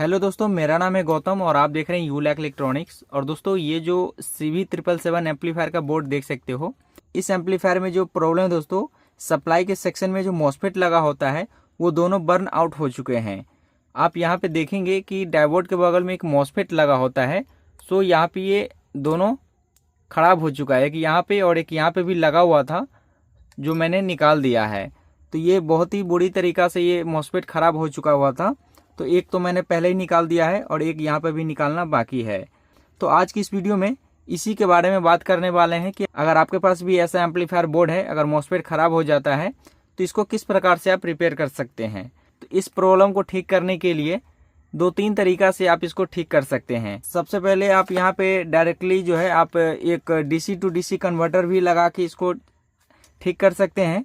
Hello दोस्तों, मेरा नाम है गौतम और आप देख रहे हैं यूलैक इलेक्ट्रॉनिक्स। और दोस्तों, ये जो CV777 एम्पलीफायर का बोर्ड देख सकते हो, इस एम्पलीफायर में जो प्रॉब्लम है दोस्तों, सप्लाई के सेक्शन में जो मॉसफेट लगा होता है वो दोनों बर्न आउट हो चुके हैं। आप यहाँ पे देखेंगे कि डायोड के बगल में एक मॉसफेट लगा होता है। सो यहाँ पे ये दोनों खराब हो चुका है, एक यहाँ पे और एक यहाँ पे भी लगा हुआ था जो मैंने निकाल दिया है। तो ये बहुत ही बुरी तरीक़ा से ये मॉसफेट ख़राब हो चुका हुआ था। तो एक तो मैंने पहले ही निकाल दिया है और एक यहाँ पे भी निकालना बाकी है। तो आज की इस वीडियो में इसी के बारे में बात करने वाले हैं कि अगर आपके पास भी ऐसा एम्पलीफायर बोर्ड है, अगर मॉसफेट ख़राब हो जाता है तो इसको किस प्रकार से आप रिपेयर कर सकते हैं। तो इस प्रॉब्लम को ठीक करने के लिए 2-3 तरीका से आप इसको ठीक कर सकते हैं। सबसे पहले आप यहाँ पे डायरेक्टली जो है आप एक DC टू DC कन्वर्टर भी लगा के इसको ठीक कर सकते हैं।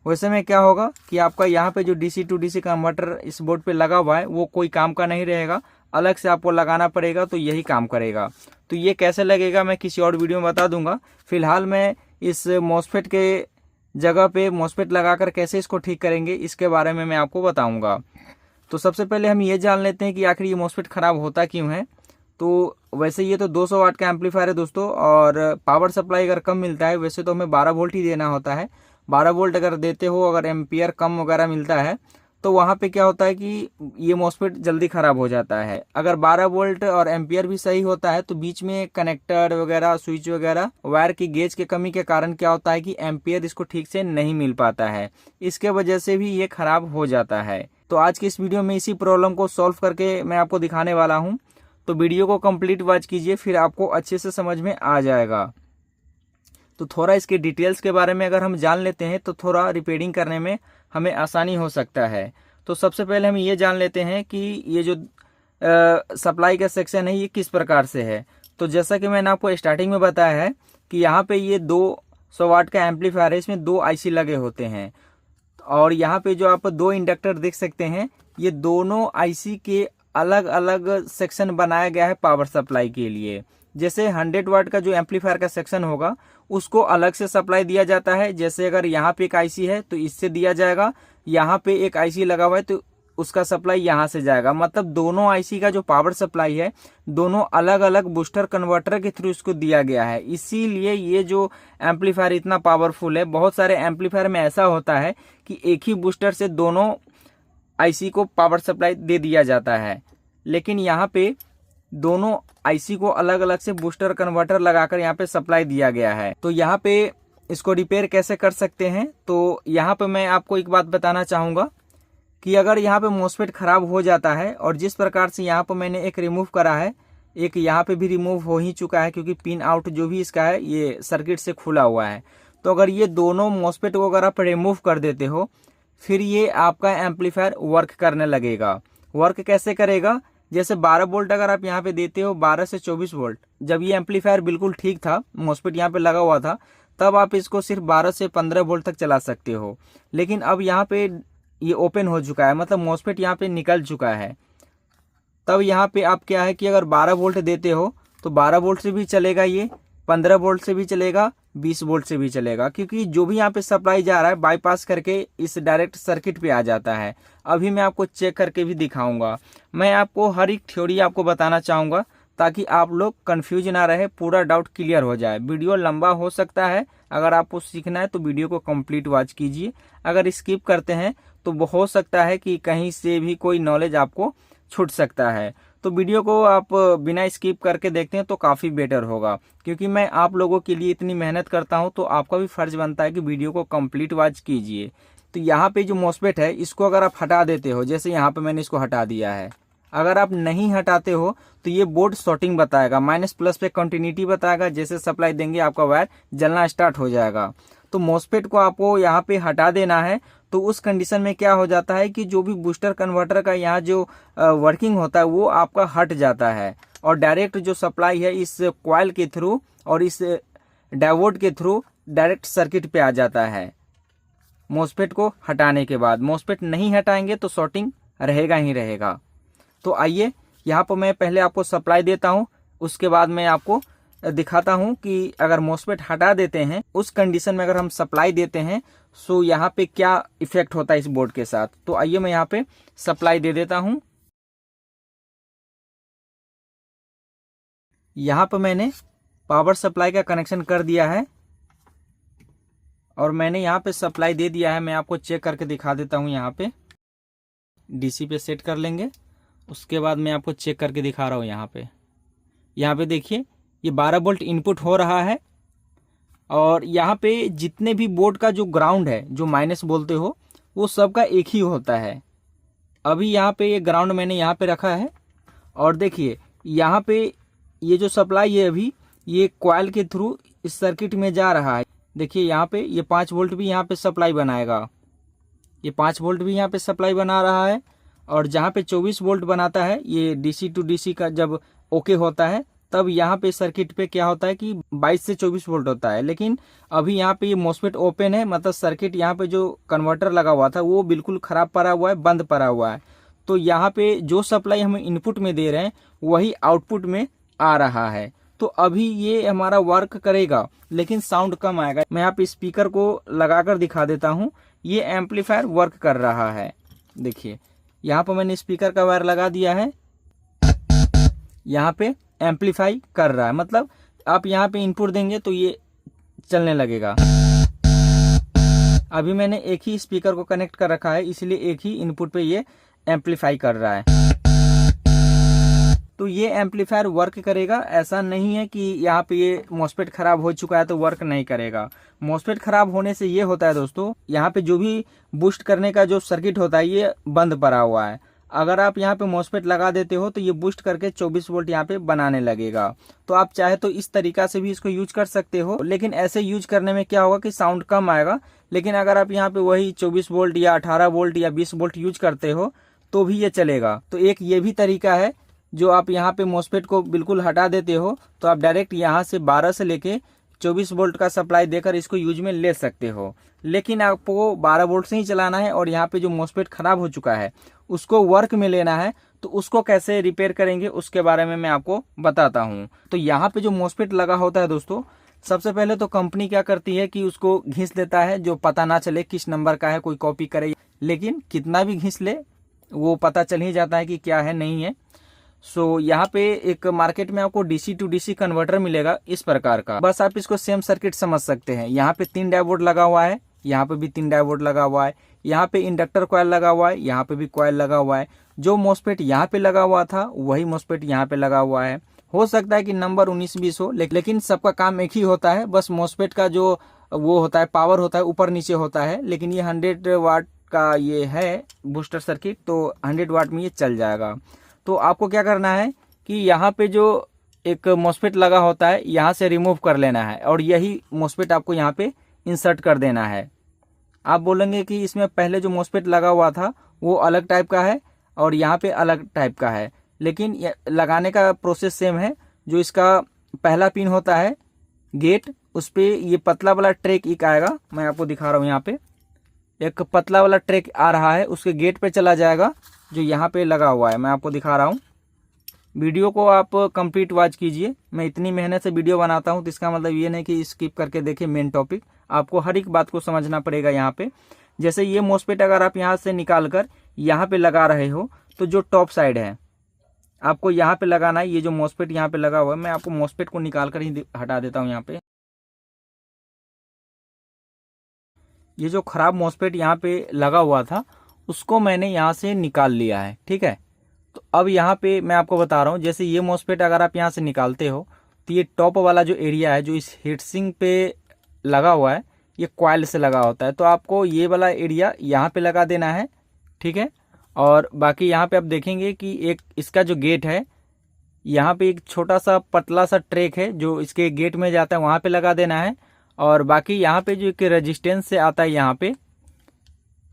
वैसे में क्या होगा कि आपका यहाँ पे जो DC टू DC कन्वर्टर इस बोर्ड पे लगा हुआ है वो कोई काम का नहीं रहेगा, अलग से आपको लगाना पड़ेगा तो यही काम करेगा। तो ये कैसे लगेगा मैं किसी और वीडियो में बता दूंगा। फिलहाल मैं इस मॉसफेट के जगह पे मॉसफेट लगाकर कैसे इसको ठीक करेंगे इसके बारे में मैं आपको बताऊँगा। तो सबसे पहले हम ये जान लेते हैं कि आखिर ये मॉसफेट ख़राब होता क्यों है। तो वैसे ये तो 200 वाट का एम्पलीफायर है दोस्तों, और पावर सप्लाई अगर कम मिलता है, वैसे तो हमें 12 वोल्ट ही देना होता है। 12 वोल्ट अगर देते हो, अगर एम्पियर कम वगैरह मिलता है तो वहाँ पे क्या होता है कि ये मॉसफेट जल्दी ख़राब हो जाता है। अगर 12 वोल्ट और एम्पियर भी सही होता है तो बीच में कनेक्टर वगैरह, स्विच वगैरह, वायर की गेज के कमी के कारण क्या होता है कि एम्पियर इसको ठीक से नहीं मिल पाता है, इसके वजह से भी ये ख़राब हो जाता है। तो आज की इस वीडियो में इसी प्रॉब्लम को सॉल्व करके मैं आपको दिखाने वाला हूँ। तो वीडियो को कंप्लीट वॉच कीजिए, फिर आपको अच्छे से समझ में आ जाएगा। तो थोड़ा इसके डिटेल्स के बारे में अगर हम जान लेते हैं तो थोड़ा रिपेयरिंग करने में हमें आसानी हो सकता है। तो सबसे पहले हम ये जान लेते हैं कि ये जो सप्लाई का सेक्शन है ये किस प्रकार से है। तो जैसा कि मैंने आपको स्टार्टिंग में बताया है कि यहाँ पे ये 200 वाट का एम्पलीफायर है, इसमें 2 IC लगे होते हैं। और यहाँ पे जो आप 2 इंडक्टर देख सकते हैं, ये दोनों IC के अलग अलग सेक्शन बनाया गया है पावर सप्लाई के लिए। जैसे 100 वाट का जो एम्पलीफायर का सेक्शन होगा उसको अलग से सप्लाई दिया जाता है। जैसे अगर यहाँ पे एक IC है तो इससे दिया जाएगा, यहाँ पे एक IC लगा हुआ है तो उसका सप्लाई यहाँ से जाएगा। मतलब दोनों IC का जो पावर सप्लाई है दोनों अलग अलग बूस्टर कन्वर्टर के थ्रू इसको दिया गया है। इसीलिए ये जो एम्पलीफायर इतना पावरफुल है। बहुत सारे एम्पलीफायर में ऐसा होता है कि एक ही बूस्टर से दोनों IC को पावर सप्लाई दे दिया जाता है, लेकिन यहाँ पे दोनों IC को अलग अलग से बूस्टर कन्वर्टर लगाकर यहाँ पे सप्लाई दिया गया है। तो यहाँ पे इसको रिपेयर कैसे कर सकते हैं, तो यहाँ पे मैं आपको एक बात बताना चाहूँगा कि अगर यहाँ पे मॉसफेट ख़राब हो जाता है और जिस प्रकार से यहाँ पे मैंने एक रिमूव करा है, एक यहाँ पे भी रिमूव हो ही चुका है क्योंकि पिन आउट जो भी इसका है ये सर्किट से खुला हुआ है। तो अगर ये दोनों मॉसफेट को अगर आप रिमूव कर देते हो फिर ये आपका एम्पलीफायर वर्क करने लगेगा। वर्क कैसे करेगा, जैसे 12 वोल्ट अगर आप यहाँ पे देते हो, 12 से 24 वोल्ट, जब ये एम्पलीफायर बिल्कुल ठीक था, मॉसफेट यहाँ पे लगा हुआ था, तब आप इसको सिर्फ 12 से 15 वोल्ट तक चला सकते हो। लेकिन अब यहाँ पे ये ओपन हो चुका है, मतलब मॉसफेट यहाँ पे निकल चुका है। तब यहाँ पे आप क्या है कि अगर 12 वोल्ट देते हो तो 12 वोल्ट से भी चलेगा, ये 15 वोल्ट से भी चलेगा, 20 वोल्ट से भी चलेगा, क्योंकि जो भी यहाँ पे सप्लाई जा रहा है बाईपास करके इस डायरेक्ट सर्किट पे आ जाता है। अभी मैं आपको चेक करके भी दिखाऊंगा। मैं आपको हर एक थ्योरी आपको बताना चाहूँगा ताकि आप लोग कंफ्यूज ना रहे, पूरा डाउट क्लियर हो जाए। वीडियो लंबा हो सकता है, अगर आपको सीखना है तो वीडियो को कंप्लीट वॉच कीजिए। अगर स्किप करते हैं तो हो सकता है कि कहीं से भी कोई नॉलेज आपको छूट सकता है। तो वीडियो को आप बिना स्किप करके देखते हैं तो काफ़ी बेटर होगा, क्योंकि मैं आप लोगों के लिए इतनी मेहनत करता हूं तो आपका भी फर्ज बनता है कि वीडियो को कंप्लीट वॉच कीजिए। तो यहाँ पे जो मॉसफेट है इसको अगर आप हटा देते हो, जैसे यहाँ पे मैंने इसको हटा दिया है, अगर आप नहीं हटाते हो तो ये बोर्ड शॉर्टिंग बताएगा, माइनस प्लस पे कंटिन्यूटी बताएगा। जैसे सप्लाई देंगे आपका वायर जलना स्टार्ट हो जाएगा। तो मॉसफेट को आपको यहाँ पे हटा देना है। तो उस कंडीशन में क्या हो जाता है कि जो भी बूस्टर कन्वर्टर का यहाँ जो वर्किंग होता है वो आपका हट जाता है और डायरेक्ट जो सप्लाई है इस कॉइल के थ्रू और इस डायोड के थ्रू डायरेक्ट सर्किट पे आ जाता है। मॉसफेट को हटाने के बाद, मॉसफेट नहीं हटाएंगे तो शॉर्टिंग रहेगा ही रहेगा। तो आइए यहाँ पर मैं पहले आपको सप्लाई देता हूँ, उसके बाद मैं आपको दिखाता हूं कि अगर मॉसफेट हटा देते हैं उस कंडीशन में अगर हम सप्लाई देते हैं सो यहाँ पे क्या इफेक्ट होता है इस बोर्ड के साथ। तो आइए मैं यहाँ पे सप्लाई दे देता हूं। यहाँ पर मैंने पावर सप्लाई का कनेक्शन कर दिया है और मैंने यहाँ पे सप्लाई दे दिया है। मैं आपको चेक करके दिखा देता हूँ। यहाँ पे डीसी पे सेट कर लेंगे, उसके बाद मैं आपको चेक करके दिखा रहा हूँ। यहाँ पे देखिए ये 12 वोल्ट इनपुट हो रहा है और यहाँ पे जितने भी बोर्ड का जो ग्राउंड है, जो माइनस बोलते हो, वो सबका एक ही होता है। अभी यहाँ पे ये ग्राउंड मैंने यहाँ पे रखा है और देखिए यहाँ पे ये जो सप्लाई है अभी ये कॉइल के थ्रू इस सर्किट में जा रहा है। देखिए यहाँ पे ये 5 वोल्ट भी यहाँ पे सप्लाई बनाएगा, ये 5 वोल्ट भी यहाँ पे सप्लाई बना रहा है। और जहाँ पे 24 वोल्ट बनाता है, ये डीसी टू डीसी का जब ओके होता है तब यहाँ पे सर्किट पे क्या होता है कि 22 से 24 वोल्ट होता है। लेकिन अभी यहाँ पे ये मॉसफेट ओपन है, मतलब सर्किट यहाँ पे जो कन्वर्टर लगा हुआ था वो बिल्कुल खराब पड़ा हुआ है, बंद पड़ा हुआ है। तो यहाँ पे जो सप्लाई हम इनपुट में दे रहे हैं वही आउटपुट में आ रहा है। तो अभी ये हमारा वर्क करेगा लेकिन साउंड कम आएगा। मैं यहाँ पे स्पीकर को लगाकर दिखा देता हूँ। ये एम्पलीफायर वर्क कर रहा है। देखिए यहाँ पर मैंने स्पीकर का वायर लगा दिया है, यहाँ पे एम्पलीफाई कर रहा है। मतलब आप यहाँ पे इनपुट देंगे तो ये चलने लगेगा। अभी मैंने एक ही स्पीकर को कनेक्ट कर रखा है, इसलिए एक ही इनपुट पे ये एम्पलीफाई कर रहा है। तो ये एम्पलीफायर वर्क करेगा। ऐसा नहीं है कि यहाँ पे ये मॉसफेट खराब हो चुका है तो वर्क नहीं करेगा। मॉसफेट खराब होने से ये होता है दोस्तों, यहाँ पे जो भी बूस्ट करने का जो सर्किट होता है ये बंद पड़ा हुआ है। अगर आप यहाँ पे मॉसफेट लगा देते हो तो ये बूस्ट करके 24 वोल्ट यहाँ पे बनाने लगेगा। तो आप चाहे तो इस तरीका से भी इसको यूज कर सकते हो, लेकिन ऐसे यूज करने में क्या होगा कि साउंड कम आएगा। लेकिन अगर आप यहाँ पे वही 24 वोल्ट या 18 वोल्ट या 20 वोल्ट यूज करते हो तो भी ये चलेगा। तो एक ये भी तरीका है, जो आप यहाँ पे मॉसफेट को बिल्कुल हटा देते हो तो आप डायरेक्ट यहाँ से 12 से लेके 24 वोल्ट का सप्लाई देकर इसको यूज में ले सकते हो। लेकिन आपको 12 वोल्ट से ही चलाना है और यहाँ पे जो मॉसफेट खराब हो चुका है उसको वर्क में लेना है। तो उसको कैसे रिपेयर करेंगे उसके बारे में मैं आपको बताता हूँ। तो यहाँ पे जो मॉसफेट लगा होता है दोस्तों, सबसे पहले तो कंपनी क्या करती है कि उसको घिस देता है, जो पता ना चले किस नंबर का है, कोई कॉपी करे। लेकिन कितना भी घिस ले वो पता चल ही जाता है कि क्या है नहीं है। सो यहाँ पे एक मार्केट में आपको डीसी टू डीसी कन्वर्टर मिलेगा इस प्रकार का। बस आप इसको सेम सर्किट समझ सकते हैं। यहाँ पे 3 डायोड लगा हुआ है, यहाँ पे भी 3 डायोड लगा हुआ है, यहाँ पे इंडक्टर कॉइल लगा हुआ है, यहाँ पे भी कॉइल लगा हुआ है। जो मॉसफेट यहाँ पे लगा हुआ था वही मॉसफेट यहाँ पे लगा हुआ है। हो सकता है कि नंबर 19-20 हो, लेकिन सबका काम एक ही होता है। बस मॉसफेट का जो वो होता है पावर होता है ऊपर नीचे होता है। लेकिन ये 100 वाट का ये है बूस्टर सर्किट, तो 100 वाट में ये चल जाएगा। तो आपको क्या करना है कि यहाँ पे जो एक मॉसफेट लगा होता है यहाँ से रिमूव कर लेना है और यही मॉसफेट आपको यहाँ पे इंसर्ट कर देना है। आप बोलेंगे कि इसमें पहले जो मॉसफेट लगा हुआ था वो अलग टाइप का है और यहाँ पे अलग टाइप का है, लेकिन लगाने का प्रोसेस सेम है। जो इसका पहला पिन होता है गेट, उस पर ये पतला वाला ट्रैक एक आएगा। मैं आपको दिखा रहा हूँ। यहाँ पे एक पतला वाला ट्रैक आ रहा है, उसके गेट पे चला जाएगा जो यहाँ पे लगा हुआ है। मैं आपको दिखा रहा हूँ। वीडियो को आप कंप्लीट वॉच कीजिए। मैं इतनी मेहनत से वीडियो बनाता हूँ तो इसका मतलब ये नहीं कि स्किप करके देखिए मेन टॉपिक। आपको हर एक बात को समझना पड़ेगा। यहाँ पे जैसे ये मॉसफेट अगर आप यहाँ से निकाल कर यहाँ पे लगा रहे हो तो जो टॉप साइड है आपको यहाँ पे लगाना है। ये जो मॉसफेट यहाँ पे लगा हुआ है, मैं आपको मॉसफेट को निकाल कर ही हटा देता हूँ। यहाँ पे ये जो खराब मॉसफेट यहाँ पे लगा हुआ था उसको मैंने यहाँ से निकाल लिया है, ठीक है। तो अब यहाँ पे मैं आपको बता रहा हूँ, जैसे ये मॉसफेट अगर आप यहाँ से निकालते हो तो ये टॉप वाला जो एरिया है जो इस हीटसिंक पे लगा हुआ है ये कॉइल से लगा होता है। तो आपको ये वाला एरिया यहाँ पे लगा देना है, ठीक है। और बाकी यहाँ पे आप देखेंगे कि एक इसका जो गेट है यहाँ पे एक छोटा सा पतला सा ट्रैक है जो इसके गेट में जाता है, वहाँ पे लगा देना है। और बाकी यहाँ पे जो एक रेजिस्टेंस से आता है यहाँ पे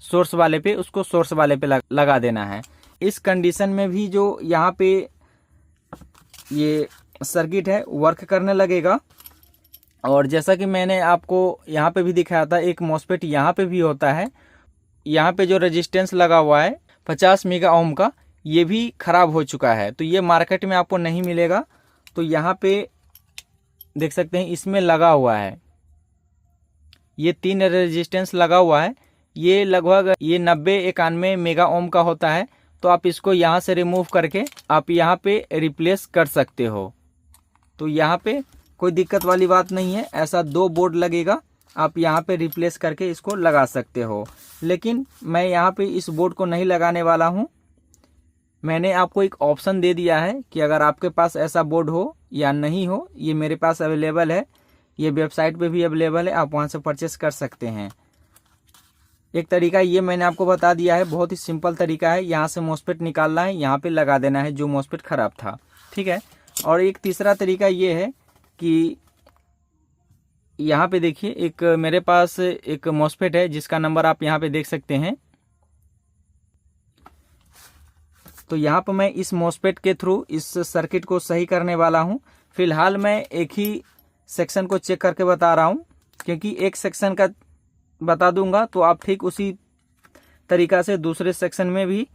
सोर्स वाले पे, उसको सोर्स वाले पे लगा देना है। इस कंडीशन में भी जो यहाँ पे ये सर्किट है वर्क करने लगेगा। और जैसा कि मैंने आपको यहाँ पे भी दिखाया था, एक मॉसफेट यहाँ पे भी होता है। यहाँ पे जो रेजिस्टेंस लगा हुआ है 50 मेगा ओम का, ये भी खराब हो चुका है, तो ये मार्केट में आपको नहीं मिलेगा। तो यहाँ पे देख सकते हैं इसमें लगा हुआ है, ये 3 रेजिस्टेंस लगा हुआ है। ये लगभग ये 90-91 मेगा ओम का होता है। तो आप इसको यहाँ से रिमूव करके आप यहाँ पे रिप्लेस कर सकते हो। तो यहाँ पे कोई दिक्कत वाली बात नहीं है, ऐसा 2 बोर्ड लगेगा, आप यहाँ पे रिप्लेस करके इसको लगा सकते हो। लेकिन मैं यहाँ पे इस बोर्ड को नहीं लगाने वाला हूँ। मैंने आपको एक ऑप्शन दे दिया है कि अगर आपके पास ऐसा बोर्ड हो या नहीं हो, ये मेरे पास अवेलेबल है, ये वेबसाइट पे भी अवेलेबल है, आप वहाँ से परचेस कर सकते हैं। एक तरीका ये मैंने आपको बता दिया है, बहुत ही सिंपल तरीका है। यहाँ से मॉस्फेट निकालना है, यहाँ पे लगा देना है जो मॉस्फेट खराब था, ठीक है। और एक तीसरा तरीका ये है कि यहाँ पे देखिए, एक मेरे पास एक मॉस्फेट है जिसका नंबर आप यहाँ पे देख सकते हैं। तो यहाँ पर मैं इस मॉस्फेट के थ्रू इस सर्किट को सही करने वाला हूँ। फिलहाल मैं एक ही सेक्शन को चेक करके बता रहा हूँ, क्योंकि एक सेक्शन का बता दूंगा तो आप ठीक उसी तरीका से दूसरे सेक्शन में भी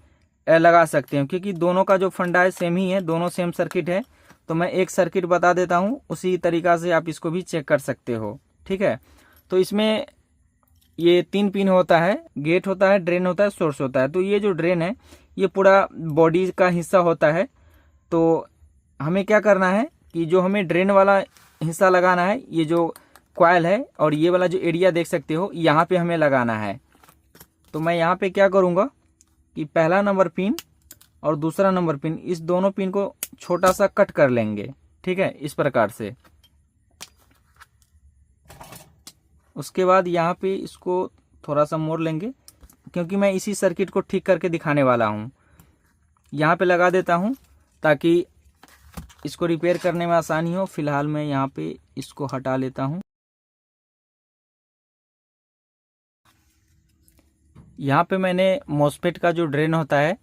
लगा सकते हैं, क्योंकि दोनों का जो फंडा है सेम ही है, दोनों सेम सर्किट है। तो मैं एक सर्किट बता देता हूँ, उसी तरीका से आप इसको भी चेक कर सकते हो, ठीक है। तो इसमें ये 3 पिन होता है, गेट होता है, ड्रेन होता है, सोर्स होता है। तो ये जो ड्रेन है ये पूरा बॉडी का हिस्सा होता है। तो हमें क्या करना है कि जो हमें ड्रेन वाला हिस्सा लगाना है, ये जो कॉइल है और ये वाला जो एरिया देख सकते हो, यहाँ पे हमें लगाना है। तो मैं यहाँ पे क्या करूँगा कि पहला नंबर पिन और दूसरा नंबर पिन, इस दोनों पिन को छोटा सा कट कर लेंगे, ठीक है, इस प्रकार से। उसके बाद यहाँ पे इसको थोड़ा सा मोड़ लेंगे, क्योंकि मैं इसी सर्किट को ठीक करके दिखाने वाला हूँ। यहाँ पे लगा देता हूँ ताकि इसको रिपेयर करने में आसानी हो। फिलहाल मैं यहाँ पे इसको हटा लेता हूँ। यहाँ पे मैंने मॉस्फेट का जो ड्रेन होता है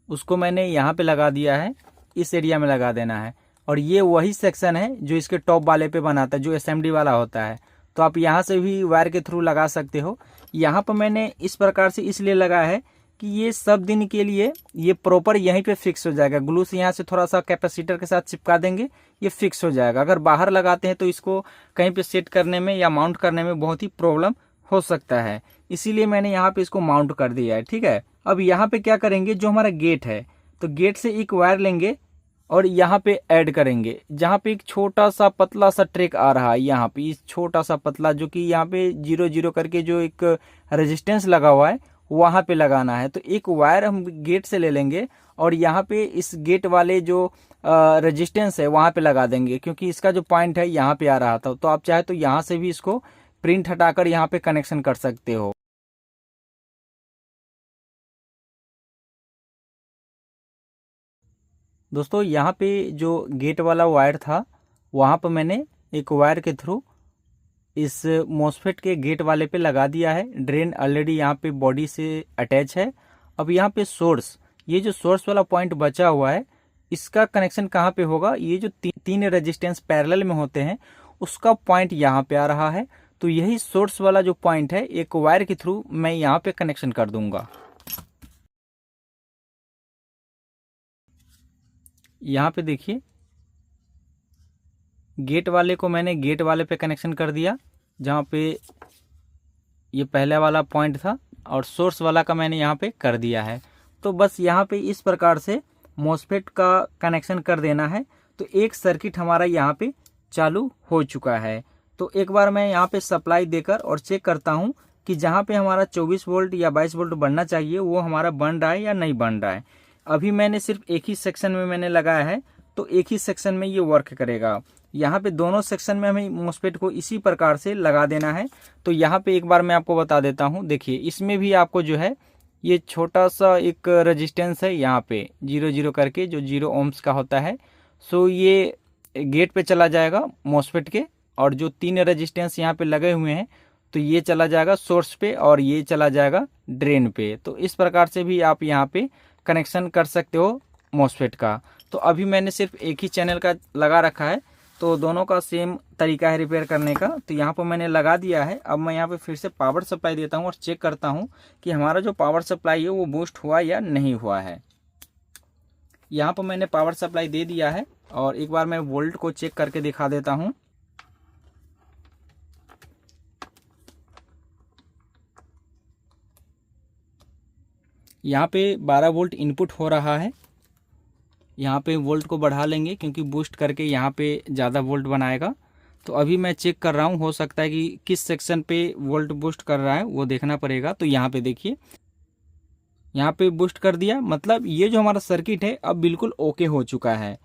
उसको मैंने यहाँ पे लगा दिया है, इस एरिया में लगा देना है। और ये वही सेक्शन है जो इसके टॉप वाले पे बनाता है, जो एसएमडी वाला होता है। तो आप यहाँ से भी वायर के थ्रू लगा सकते हो। यहाँ पर मैंने इस प्रकार से इसलिए लगा है कि ये सब दिन के लिए ये प्रॉपर यहीं पे फिक्स हो जाएगा। ग्लू से यहाँ से थोड़ा सा कैपेसिटर के साथ चिपका देंगे, ये फिक्स हो जाएगा। अगर बाहर लगाते हैं तो इसको कहीं पे सेट करने में या माउंट करने में बहुत ही प्रॉब्लम हो सकता है, इसीलिए मैंने यहाँ पे इसको माउंट कर दिया है, ठीक है। अब यहाँ पे क्या करेंगे, जो हमारा गेट है, तो गेट से एक वायर लेंगे और यहाँ पे ऐड करेंगे, जहाँ पे एक छोटा सा पतला सा ट्रैक आ रहा है, यहाँ पे इस छोटा सा पतला, जो कि यहाँ पे 0 0 करके जो एक रेजिस्टेंस लगा हुआ है वहाँ पे लगाना है। तो एक वायर हम गेट से ले लेंगे और यहाँ पे इस गेट वाले जो रेजिस्टेंस है वहाँ पे लगा देंगे, क्योंकि इसका जो पॉइंट है यहाँ पे आ रहा था। तो आप चाहे तो यहाँ से भी इसको प्रिंट हटाकर यहाँ पे कनेक्शन कर सकते हो। दोस्तों यहाँ पे जो गेट वाला वायर था वहाँ पर मैंने एक वायर के थ्रू इस मॉस्फेट के गेट वाले पे लगा दिया है। ड्रेन ऑलरेडी यहाँ पे बॉडी से अटैच है। अब यहाँ पे सोर्स, ये जो सोर्स वाला पॉइंट बचा हुआ है, इसका कनेक्शन कहाँ पे होगा, ये जो तीन रेजिस्टेंस पैरेलल में होते हैं उसका पॉइंट यहाँ पे आ रहा है। तो यही सोर्स वाला जो पॉइंट है, एक वायर के थ्रू मैं यहाँ पे कनेक्शन कर दूंगा। यहाँ पे देखिए, गेट वाले को मैंने गेट वाले पे कनेक्शन कर दिया, जहाँ पे ये पहला वाला पॉइंट था, और सोर्स वाला का मैंने यहाँ पे कर दिया है। तो बस यहाँ पे इस प्रकार से मॉस्फेट का कनेक्शन कर देना है। तो एक सर्किट हमारा यहाँ पे चालू हो चुका है। तो एक बार मैं यहाँ पे सप्लाई देकर और चेक करता हूँ कि जहाँ पे हमारा 24 वोल्ट या 22 वोल्ट बनना चाहिए वो हमारा बन रहा है या नहीं बन रहा है। अभी मैंने सिर्फ एक ही सेक्शन में मैंने लगाया है, तो एक ही सेक्शन में ये वर्क करेगा। यहाँ पे दोनों सेक्शन में हमें मॉस्फेट को इसी प्रकार से लगा देना है। तो यहाँ पे एक बार मैं आपको बता देता हूँ, देखिए इसमें भी आपको जो है ये छोटा सा एक रेजिस्टेंस है यहाँ पे 0 0 करके, जो 0 ohms का होता है। सो ये गेट पे चला जाएगा मॉस्फेट के, और जो 3 रेजिस्टेंस यहाँ पे लगे हुए हैं तो ये चला जाएगा सोर्स पे और ये चला जाएगा ड्रेन पे। तो इस प्रकार से भी आप यहाँ पे कनेक्शन कर सकते हो मॉस्फेट का। तो अभी मैंने सिर्फ एक ही चैनल का लगा रखा है, तो दोनों का सेम तरीका है रिपेयर करने का। तो यहाँ पर मैंने लगा दिया है। अब मैं यहाँ पे फिर से पावर सप्लाई देता हूँ और चेक करता हूँ कि हमारा जो पावर सप्लाई है वो बूस्ट हुआ या नहीं हुआ है। यहाँ पर मैंने पावर सप्लाई दे दिया है और एक बार मैं वोल्ट को चेक करके दिखा देता हूँ। यहाँ पे 12 वोल्ट इनपुट हो रहा है। यहाँ पे वोल्ट को बढ़ा लेंगे क्योंकि बूस्ट करके यहाँ पे ज़्यादा वोल्ट बनाएगा। तो अभी मैं चेक कर रहा हूँ, हो सकता है कि किस सेक्शन पे वोल्ट बूस्ट कर रहा है वो देखना पड़ेगा। तो यहाँ पे देखिए, यहाँ पे बूस्ट कर दिया, मतलब ये जो हमारा सर्किट है अब बिल्कुल ओके हो चुका है।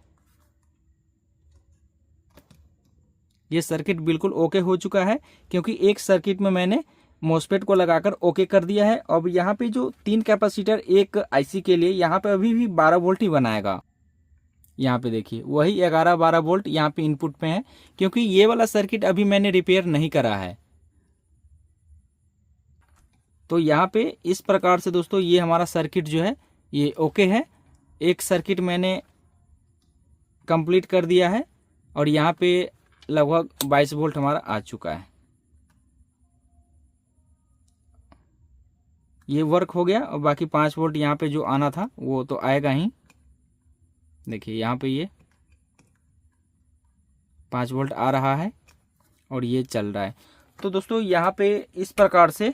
ये सर्किट बिल्कुल ओके हो चुका है क्योंकि एक सर्किट में मैंने मॉसफेट को लगाकर ओके कर दिया है। अब यहाँ पे जो 3 कैपेसिटर एक आईसी के लिए, यहाँ पे अभी भी 12 वोल्ट ही बनाएगा। यहाँ पे देखिए वही 11-12 वोल्ट यहाँ पे इनपुट पे है क्योंकि ये वाला सर्किट अभी मैंने रिपेयर नहीं करा है। तो यहाँ पे इस प्रकार से दोस्तों ये हमारा सर्किट जो है ये ओके है। एक सर्किट मैंने कंप्लीट कर दिया है और यहाँ पे लगभग 22 वोल्ट हमारा आ चुका है। ये वर्क हो गया और बाकी 5 वोल्ट यहाँ पे जो आना था वो तो आएगा ही। देखिए यहाँ पे ये 5 वोल्ट आ रहा है और ये चल रहा है। तो दोस्तों यहाँ पे इस प्रकार से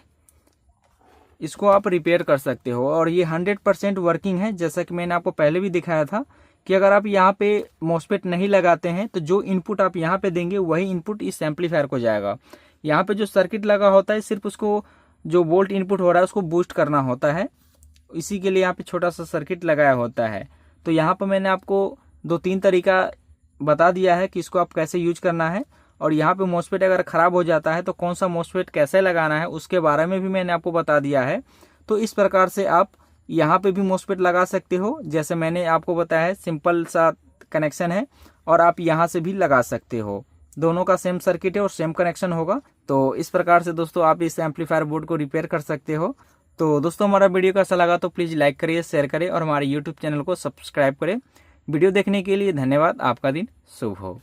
इसको आप रिपेयर कर सकते हो और ये 100% वर्किंग है। जैसा कि मैंने आपको पहले भी दिखाया था कि अगर आप यहाँ पे मॉसफेट नहीं लगाते हैं तो जो इनपुट आप यहाँ पे देंगे वही इनपुट इस एम्पलीफायर को जाएगा। यहाँ पे जो सर्किट लगा होता है सिर्फ उसको जो वोल्ट इनपुट हो रहा है उसको बूस्ट करना होता है, इसी के लिए यहाँ पे छोटा सा सर्किट लगाया होता है। तो यहाँ पर मैंने आपको 2-3 तरीका बता दिया है कि इसको आप कैसे यूज करना है। और यहाँ पे मॉसफेट अगर ख़राब हो जाता है तो कौन सा मॉसफेट कैसे लगाना है उसके बारे में भी मैंने आपको बता दिया है। तो इस प्रकार से आप यहाँ पे भी मॉसफेट लगा सकते हो, जैसे मैंने आपको बताया है सिंपल सा कनेक्शन है और आप यहाँ से भी लगा सकते हो। दोनों का सेम सर्किट है और सेम कनेक्शन होगा। तो इस प्रकार से दोस्तों आप इस एम्पलीफायर बोर्ड को रिपेयर कर सकते हो। तो दोस्तों हमारा वीडियो कैसा लगा तो प्लीज़ लाइक करिए, शेयर करें और हमारे यूट्यूब चैनल को सब्सक्राइब करें। वीडियो देखने के लिए धन्यवाद। आपका दिन शुभ हो।